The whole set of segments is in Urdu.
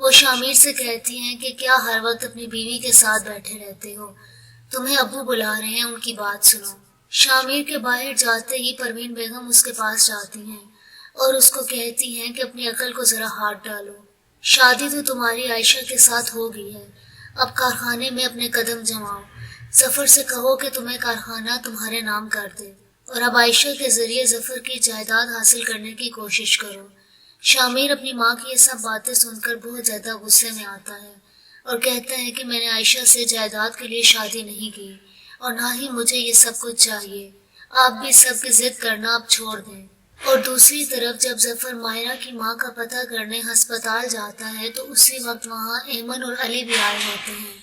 وہ شامیر سے کہتی ہیں کہ کیا ہر وقت اپنی بیوی کے ساتھ بیٹھے رہتے ہو؟ تمہیں ابو بلا رہے ہیں، ان کی بات سنو۔ شامیر کے باہر جاتے ہی پروین بیگم اس کے پاس جاتی ہیں اور اس کو کہتی ہیں کہ اپنی عقل کو ذرا ہاتھ ڈالو۔ شادی تو تمہاری عائشہ کے ساتھ ہو گئی ہے، اب کارخانے میں اپنے قدم جماؤ۔ ظفر سے کہو کہ تمہیں کارخانہ تمہارے نام کر دے، اور اب عائشہ کے ذریعے ظفر کی جائیداد حاصل کرنے کی کوشش کرو۔ شامیر اپنی ماں کی یہ سب باتیں سن کر بہت زیادہ غصے میں آتا ہے اور کہتا ہے کہ میں نے عائشہ سے جائیداد کے لیے شادی نہیں کی اور نہ ہی مجھے یہ سب کچھ چاہیے۔ آپ بھی سب کی ضد کرنا اب چھوڑ دیں۔ اور دوسری طرف جب ظفر ماہرہ کی ماں کا پتہ کرنے ہسپتال جاتا ہے تو اسی وقت وہاں ایمن اور علی بھی آئے ہوتے ہیں۔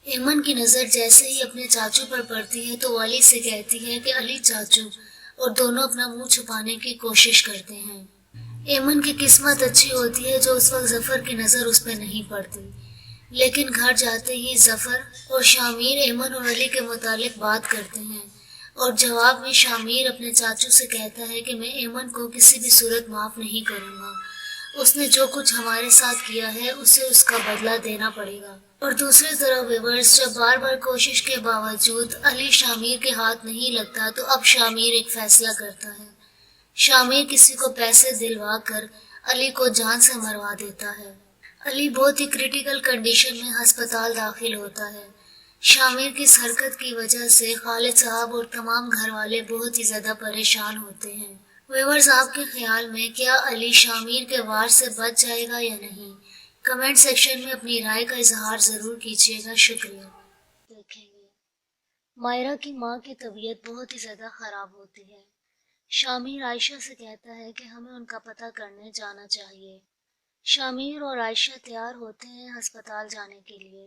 ایمن کی نظر جیسے ہی اپنے چاچو پر پڑتی ہے تو وہ علی سے کہتی ہے کہ علی چاچو، اور دونوں اپنا منہ چھپانے کی کوشش کرتے ہیں۔ ایمن کی قسمت اچھی ہوتی ہے جو اس وقت ظفر کی نظر اس پہ نہیں پڑتی، لیکن گھر جاتے ہی ظفر اور شامیر ایمن اور علی کے متعلق بات کرتے ہیں، اور جواب میں شامیر اپنے چاچو سے کہتا ہے کہ میں ایمن کو کسی بھی صورت معاف نہیں کروں گا، اس نے جو کچھ ہمارے ساتھ کیا ہے اسے اس کا بدلہ دینا پڑے گا۔ اور دوسری طرف ویورز جب بار بار کوشش کے باوجود علی شامیر کے ہاتھ نہیں لگتا تو اب شامیر ایک فیصلہ کرتا ہے۔ شامیر کسی کو پیسے دلوا کر علی کو جان سے مروا دیتا ہے۔ علی بہت ہی کریٹیکل کنڈیشن میں ہسپتال داخل ہوتا ہے۔ شامیر کی اس حرکت کی وجہ سے خالد صاحب اور تمام گھر والے بہت ہی زیادہ پریشان ہوتے ہیں۔ ویورز، آپ کے خیال میں کیا علی شامیر کے وار سے بچ جائے گا یا نہیں؟ کمنٹ سیکشن میں اپنی رائے کا اظہار ضرور کیجیے گا۔ شکریہ۔ دیکھیں گے مائرہ کی ماں کی طبیعت بہت ہی زیادہ خراب ہوتی ہے۔ شامیر عائشہ سے کہتا ہے کہ ہمیں ان کا پتہ کرنے جانا چاہیے۔ شامیر اور عائشہ تیار ہوتے ہیں ہسپتال جانے کے لیے،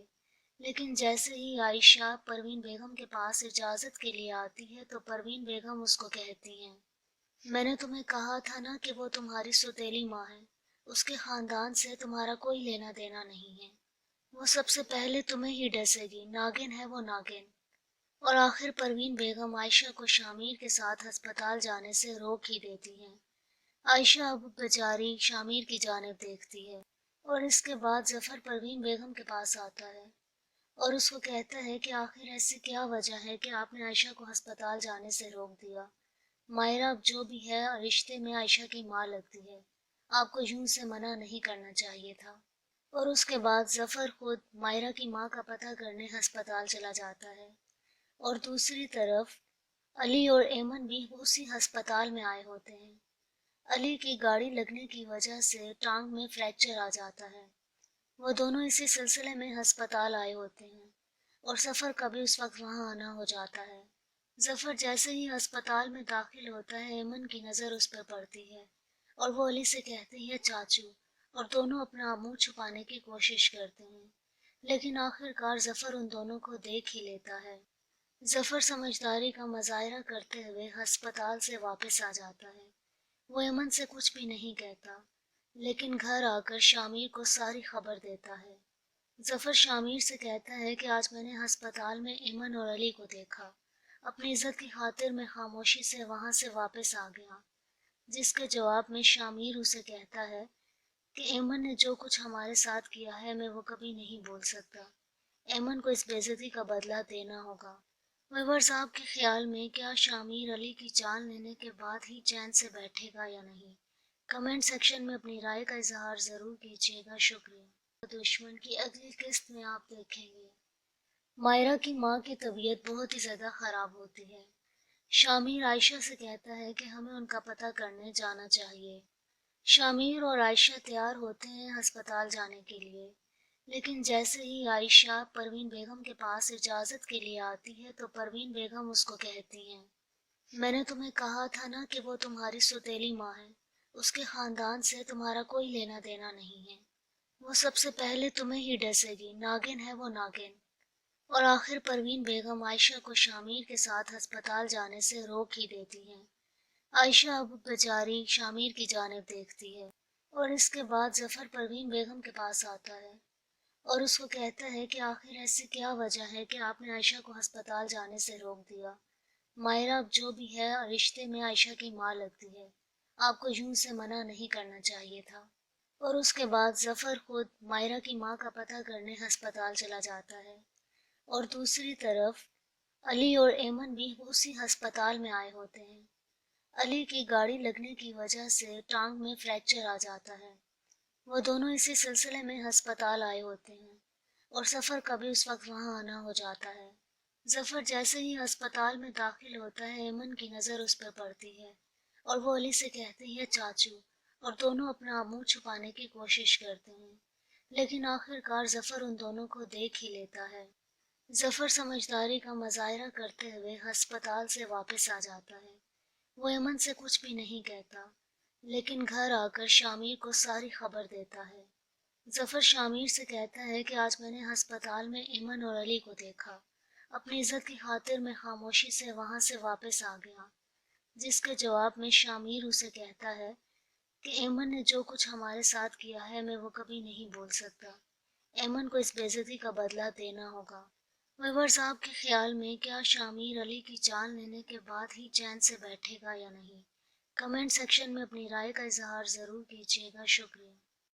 لیکن جیسے ہی عائشہ پروین بیگم کے پاس اجازت کے لیے آتی ہے تو پروین بیگم اس کو کہتی ہیں، میں نے تمہیں کہا تھا نا کہ وہ تمہاری سوتیلی ماں ہے، اس کے خاندان سے تمہارا کوئی لینا دینا نہیں ہے، وہ سب سے پہلے تمہیں ہی ڈسے گی، ناگن ہے وہ ناگن۔ اور آخر پروین بیگم عائشہ کو شامیر کے ساتھ ہسپتال جانے سے روک ہی دیتی ہیں۔ عائشہ اب بیچاری شامیر کی جانب دیکھتی ہے، اور اس کے بعد ظفر پروین بیگم کے پاس آتا ہے اور اس کو کہتا ہے کہ آخر ایسی کیا وجہ ہے کہ آپ نے عائشہ کو ہسپتال جانے سے روک دیا؟ مائرہ اب جو بھی ہے رشتے میں عائشہ کی ماں لگتی ہے، آپ کو یوں سے منع نہیں کرنا چاہیے تھا۔ اور اس کے بعد ظفر خود مائرہ کی ماں کا پتہ کرنے ہسپتال چلا جاتا ہے، اور دوسری طرف علی اور ایمن بھی اسی ہسپتال میں آئے ہوتے ہیں۔ علی کی گاڑی لگنے کی وجہ سے ٹانگ میں فریکچر آ جاتا ہے، وہ دونوں اسی سلسلے میں ہسپتال آئے ہوتے ہیں، اور ظفر کا بھی اس وقت وہاں آنا ہو جاتا ہے۔ ظفر جیسے ہی ہسپتال میں داخل ہوتا ہے ایمن کی نظر اس پر پڑتی ہے اور وہ علی سے کہتی ہے چاچو، اور دونوں اپنا منہ چھپانے کی کوشش کرتے ہیں، لیکن آخر کار ظفر ان دونوں کو دیکھ ہی لیتا ہے۔ ظفر سمجھداری کا مظاہرہ کرتے ہوئے ہسپتال سے واپس آ جاتا ہے، وہ ایمن سے کچھ بھی نہیں کہتا، لیکن گھر آ کر شامیر کو ساری خبر دیتا ہے۔ ظفر شامیر سے کہتا ہے کہ آج میں نے ہسپتال میں ایمن اور علی کو دیکھا، اپنی عزت کی خاطر میں خاموشی سے وہاں سے واپس آ گیا، جس کے جواب میں شامیر اسے کہتا ہے کہ ایمن نے جو کچھ ہمارے ساتھ کیا ہے میں وہ کبھی نہیں بھول سکتا، ایمن کو اس بے عزتی کا بدلہ دینا ہوگا۔ ویورز، آپ کے خیال میں کیا شامیر علی کی جان لینے کے بعد ہی چین سے بیٹھے گا یا نہیں؟ کمنٹ سیکشن میں اپنی رائے کا اظہار ضرور کیجیے گا۔ شکریہ۔ دشمن کی اگلی قسط میں آپ دیکھیں گے مائرہ کی ماں کی طبیعت بہت ہی زیادہ خراب ہوتی ہے۔ شامیر عائشہ سے کہتا ہے کہ ہمیں ان کا پتہ کرنے جانا چاہیے۔ شامیر اور عائشہ تیار ہوتے ہیں ہسپتال جانے کے لیے، لیکن جیسے ہی عائشہ پروین بیگم کے پاس اجازت کے لیے آتی ہے تو پروین بیگم اس کو کہتی ہیں، میں نے تمہیں کہا تھا نا کہ وہ تمہاری سوتیلی ماں ہے، اس کے خاندان سے تمہارا کوئی لینا دینا نہیں ہے، وہ سب سے پہلے تمہیں ہی ڈسے گی، ناگن ہے وہ ناگن۔ اور آخر پروین بیگم عائشہ کو شامیر کے ساتھ ہسپتال جانے سے روک ہی دیتی ہیں۔ عائشہ اب بیچاری شامیر کی جانب دیکھتی ہے، اور اس کے بعد ظفر پروین بیگم کے پاس آتا ہے اور اس کو کہتا ہے کہ آخر ایسی کیا وجہ ہے کہ آپ نے عائشہ کو ہسپتال جانے سے روک دیا؟ مائرہ اب جو بھی ہے رشتے میں عائشہ کی ماں لگتی ہے، آپ کو یوں سے منع نہیں کرنا چاہیے تھا۔ اور اس کے بعد ظفر خود مائرہ کی ماں کا پتہ کرنے ہسپتال چلا جاتا ہے، اور دوسری طرف علی اور ایمن بھی اسی ہسپتال میں آئے ہوتے ہیں۔ علی کی گاڑی لگنے کی وجہ سے ٹانگ میں فریکچر آ جاتا ہے۔ وہ دونوں اسی سلسلے میں ہسپتال آئے ہوتے ہیں اور ظفر کا بھی اس وقت وہاں آنا ہو جاتا ہے۔ ظفر جیسے ہی ہسپتال میں داخل ہوتا ہے، ایمن کی نظر اس پر پڑتی ہے اور وہ علی سے کہتی ہے چاچو، اور دونوں اپنا منہ چھپانے کی کوشش کرتے ہیں، لیکن آخر کار ظفر ان دونوں کو دیکھ ہی لیتا ہے۔ ظفر سمجھداری کا مظاہرہ کرتے ہوئے ہسپتال سے واپس آ جاتا ہے۔ وہ ایمن سے کچھ بھی نہیں کہتا، لیکن گھر آ کر شامیر کو ساری خبر دیتا ہے۔ ظفر شامیر سے کہتا ہے کہ آج میں نے ہسپتال میں ایمن اور علی کو دیکھا۔ اپنی عزت کی خاطر میں خاموشی سے وہاں سے واپس آ گیا، جس کے جواب میں شامیر اسے کہتا ہے کہ ایمن نے جو کچھ ہمارے ساتھ کیا ہے میں وہ کبھی نہیں بھول سکتا۔ ایمن کو اس بے عزتی کا بدلہ دینا ہوگا۔ ویور صاحب کے خیال میں کیا شامیر علی کی جان لینے کے بعد ہی چین سے بیٹھے گا یا نہیں؟ کمنٹ سیکشن میں اپنی رائے کا اظہار ضرور کیجیے گا۔ شکریہ۔